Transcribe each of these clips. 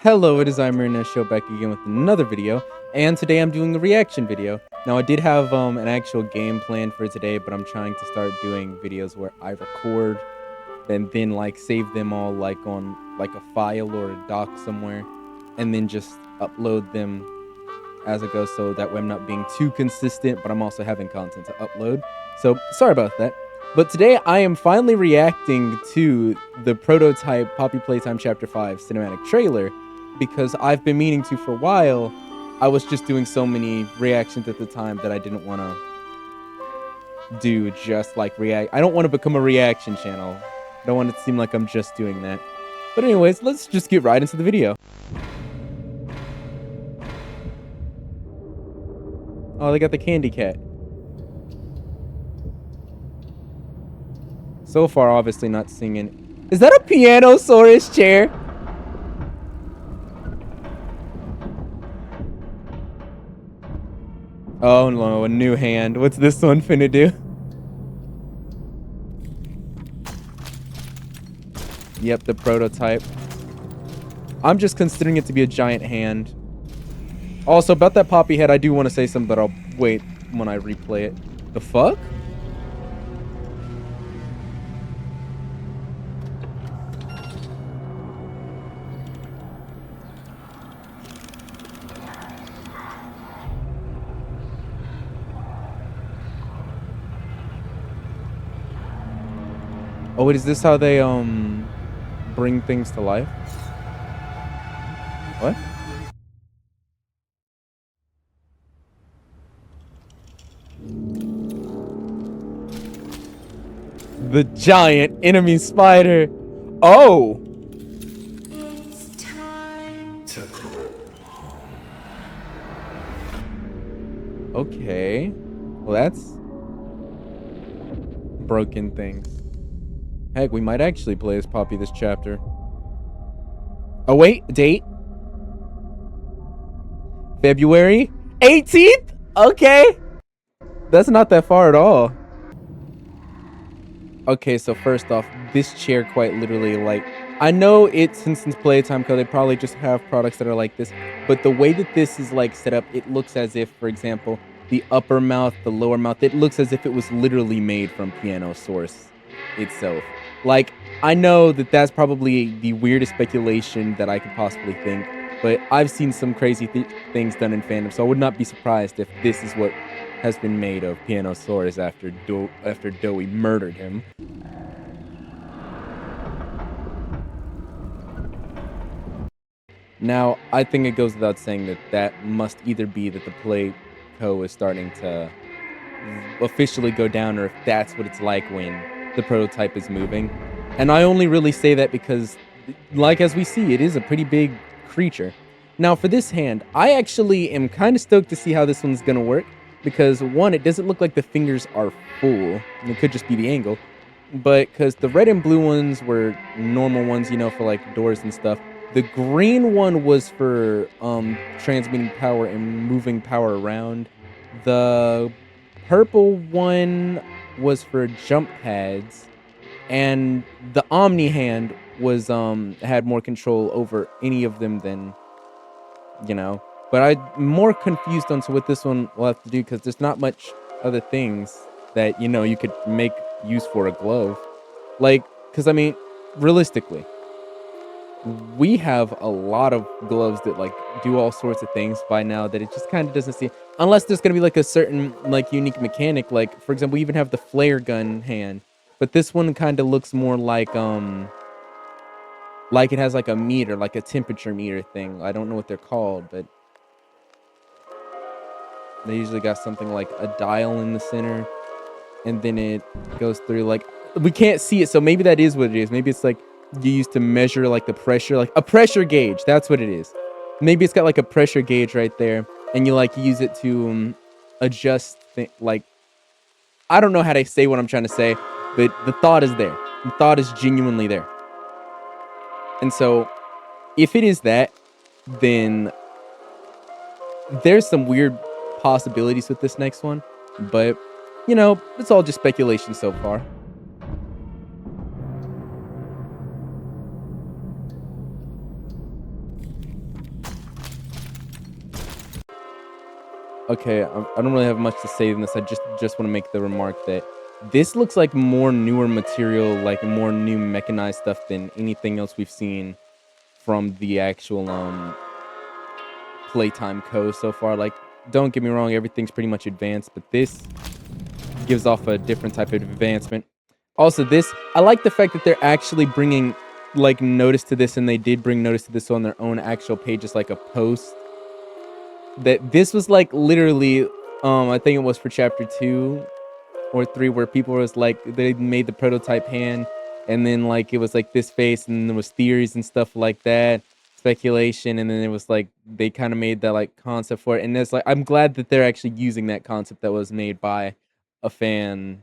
Hello, it is I, Marina Show, back again with another video, and today I'm doing a reaction video. Now, I did have an actual game planned for today, but I'm trying to start doing videos where I record and then like save them all like on like a file or a doc somewhere, and then just upload them as it goes, so that way I'm not being too consistent, but I'm also having content to upload. So sorry about that. But today I am finally reacting to the prototype Poppy Playtime Chapter 5 cinematic trailer, because I've been meaning to for a while. I was just doing so many reactions at the time that I didn't want to do just like react. I don't want to become a reaction channel. I don't want it to seem like I'm just doing that. But anyways, let's just get right into the video. Oh, they got the candy cat. So far, obviously not singing. Is that a Pianosaurus chair? Oh no, a new hand. What's this one finna do? Yep, the prototype. I'm just considering it to be a giant hand. Also, about that poppy head, I do want to say something, but I'll wait when I replay it. The fuck? Oh wait, is this how they bring things to life? What? The giant enemy spider. Oh. It's time to go. Okay. Well, that's broken things. Heck, we might actually play as Poppy this chapter. Oh wait, date? February 18th? Okay. That's not that far at all. Okay, so first off, this chair quite literally, like, I know it's since Playtime, because they probably just have products that are like this, but the way that this is like set up, it looks as if, for example, the upper mouth, the lower mouth, it looks as if it was literally made from Pianosaurus itself. Like, I know that that's probably the weirdest speculation that I could possibly think, but I've seen some crazy things done in fandom, so I would not be surprised if this is what has been made of Pianosaurus after Doey murdered him. Now, I think it goes without saying that that must either be that the Play Co. is starting to officially go down, or if that's what it's like when the prototype is moving. And I only really say that because, like as we see, it is a pretty big creature. Now, for this hand, I actually am kind of stoked to see how this one's going to work, because one, it doesn't look like the fingers are full. It could just be the angle. But because the red and blue ones were normal ones, you know, for like doors and stuff. The green one was for transmitting power and moving power around. The purple one was for jump pads. And the Omni hand was had more control over any of them than, you know. But I'm more confused on what this one will have to do, because there's not much other things that, you know, you could make use for a glove. Like, because I mean, realistically, we have a lot of gloves that like do all sorts of things by now that it just kind of doesn't seem, unless there's gonna be like a certain like unique mechanic. Like, for example, we even have the flare gun hand, but this one kind of looks more like it has like a meter, like a temperature meter thing. I don't know what they're called, but they usually got something like a dial in the center, and then it goes through, like, we can't see it, so maybe that is what it is. Maybe it's like you used to measure like the pressure, like a pressure gauge. That's what it is. Maybe it's got like a pressure gauge right there, and you like use it to adjust like, I don't know how to say what I'm trying to say, but the thought is there. The thought is genuinely there. And so if it is that, then there's some weird possibilities with this next one, but you know, it's all just speculation so far. Okay, I don't really have much to say in this. I just want to make the remark that this looks like more newer material, like more new mechanized stuff than anything else we've seen from the actual Playtime Co so far. Like, don't get me wrong, everything's pretty much advanced, but this gives off a different type of advancement. Also, this I like the fact that they're actually bringing like notice to this, and they did bring notice to this on their own actual pages, like a post. That this was like literally, I think it was for chapter 2 or 3, where people was like they made the prototype hand, and then like it was like this face, and there was theories and stuff like that, speculation, and then it was like they kind of made that like concept for it, and it's like I'm glad that they're actually using that concept that was made by a fan,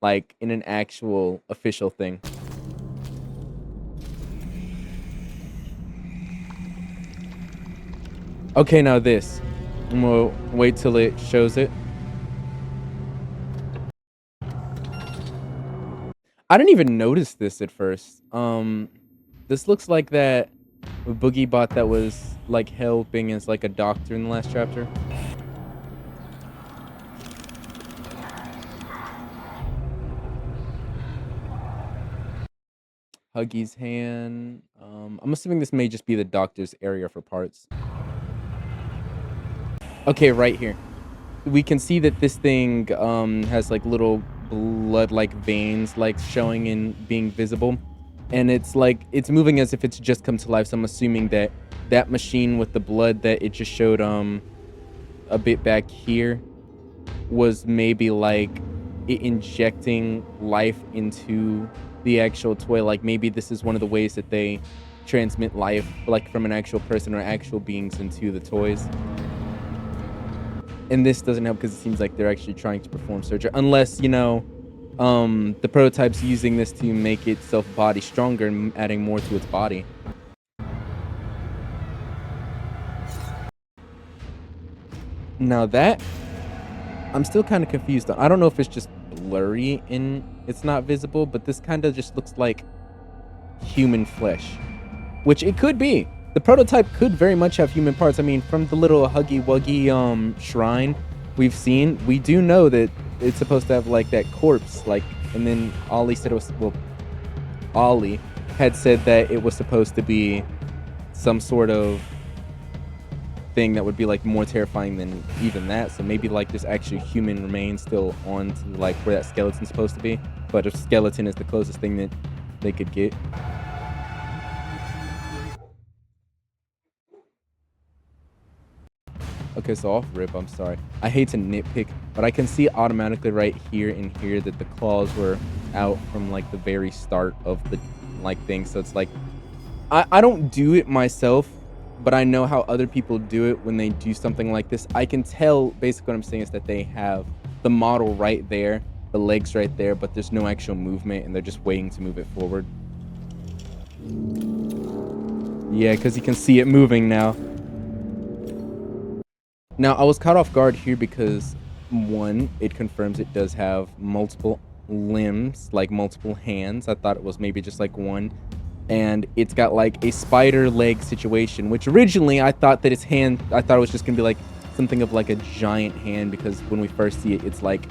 like in an actual official thing. Okay, now this. We'll wait till it shows it. I didn't even notice this at first. This looks like that boogie bot that was like helping as like a doctor in the last chapter. Huggy's hand. I'm assuming this may just be the doctor's area for parts. Okay, right here. We can see that this thing has like little blood like veins like showing and being visible, and it's like it's moving as if it's just come to life. So I'm assuming that that machine with the blood that it just showed a bit back here was maybe like it injecting life into the actual toy. Like maybe this is one of the ways that they transmit life, like from an actual person or actual beings into the toys. And this doesn't help because it seems like they're actually trying to perform surgery, unless the prototype's using this to make itself body stronger and adding more to its body. Now that I'm still kind of confused on. I don't know if it's just blurry and it's not visible, but this kind of just looks like human flesh, which it could be. The prototype could very much have human parts. I mean, from the little Huggy Wuggy shrine we've seen, we do know that it's supposed to have like that corpse, like, and then Ollie said it was, well, Ollie had said that it was supposed to be some sort of thing that would be like more terrifying than even that. So maybe like there's actually human remains still on to like where that skeleton's supposed to be. But if skeleton is the closest thing that they could get. Okay, so off rip, I'm sorry. I hate to nitpick, but I can see automatically right here and here that the claws were out from like the very start of the like thing. So it's like I don't do it myself, but I know how other people do it when they do something like this. I can tell basically what I'm saying is that they have the model right there, the legs right there, but there's no actual movement and they're just waiting to move it forward. Yeah, because you can see it moving now. Now, I was caught off guard here because, one, it confirms it does have multiple limbs, like multiple hands. I thought it was maybe just like one. And it's got like a spider leg situation, which originally I thought that its hand, I thought it was just going to be like something of like a giant hand, because when we first see it, it's like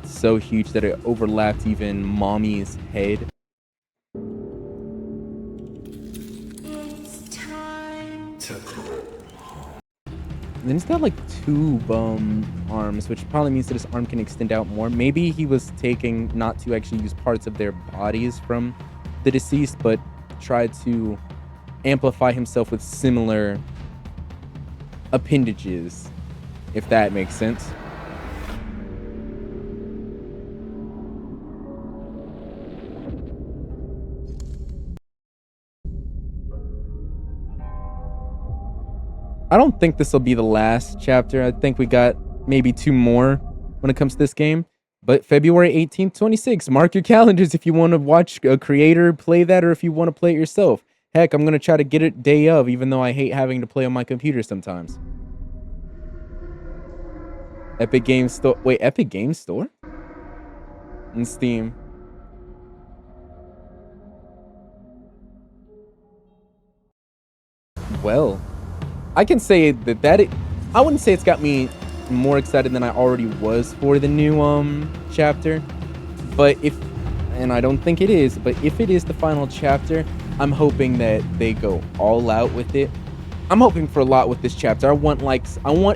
so huge that it overlapped even Mommy's head. It's time to And then he's got like two arms, which probably means that his arm can extend out more. Maybe he was taking not to actually use parts of their bodies from the deceased, but tried to amplify himself with similar appendages, if that makes sense. I don't think this will be the last chapter. I think we got maybe 2 more when it comes to this game. But February 18th, 26, mark your calendars if you want to watch a creator play that, or if you want to play it yourself. Heck, I'm going to try to get it day of, even though I hate having to play on my computer sometimes. Epic Games Store. Wait, Epic Games Store? And Steam. Well, I can say that I wouldn't say it's got me more excited than I already was for the new chapter. But and I don't think it is, but if it is the final chapter, I'm hoping that they go all out with it. I'm hoping for a lot with this chapter. I want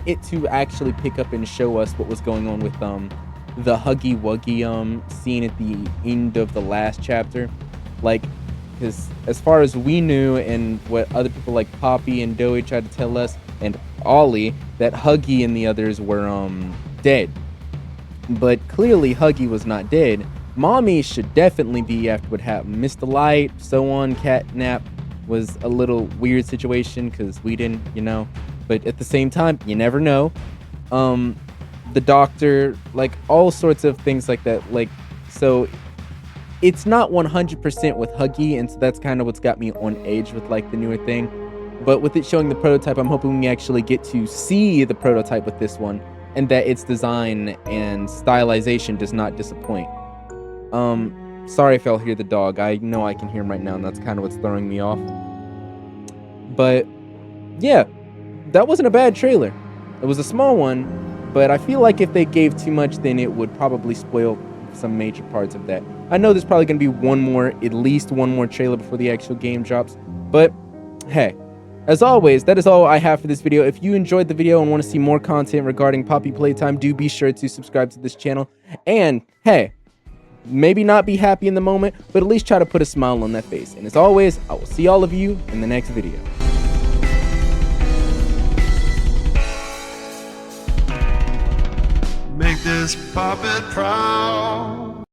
it to actually pick up and show us what was going on with the Huggy Wuggy scene at the end of the last chapter. Like, because as far as we knew and what other people like Poppy and Doey tried to tell us, and Ollie, that Huggy and the others were dead. But clearly Huggy was not dead. Mommy should definitely be after what happened. Mr. Light, so on, Catnap was a little weird situation because we didn't, but at the same time, you never know. The doctor, like all sorts of things like that. Like, so it's not 100% with Huggy, and so that's kind of what's got me on edge with like the newer thing. But with it showing the prototype, I'm hoping we actually get to see the prototype with this one, and that its design and stylization does not disappoint. Sorry if y'all hear the dog. I know I can hear him right now, and that's kind of what's throwing me off. But yeah, that wasn't a bad trailer. It was a small one, but I feel like if they gave too much, then it would probably spoil some major parts of that. I know there's probably going to be at least one more trailer before the actual game drops, but hey, as always, that is all I have for this video. If you enjoyed the video and want to see more content regarding Poppy Playtime, do be sure to subscribe to this channel. And hey, maybe not be happy in the moment, but at least try to put a smile on that face. And as always, I will see all of you in the next video. Make this puppet proud.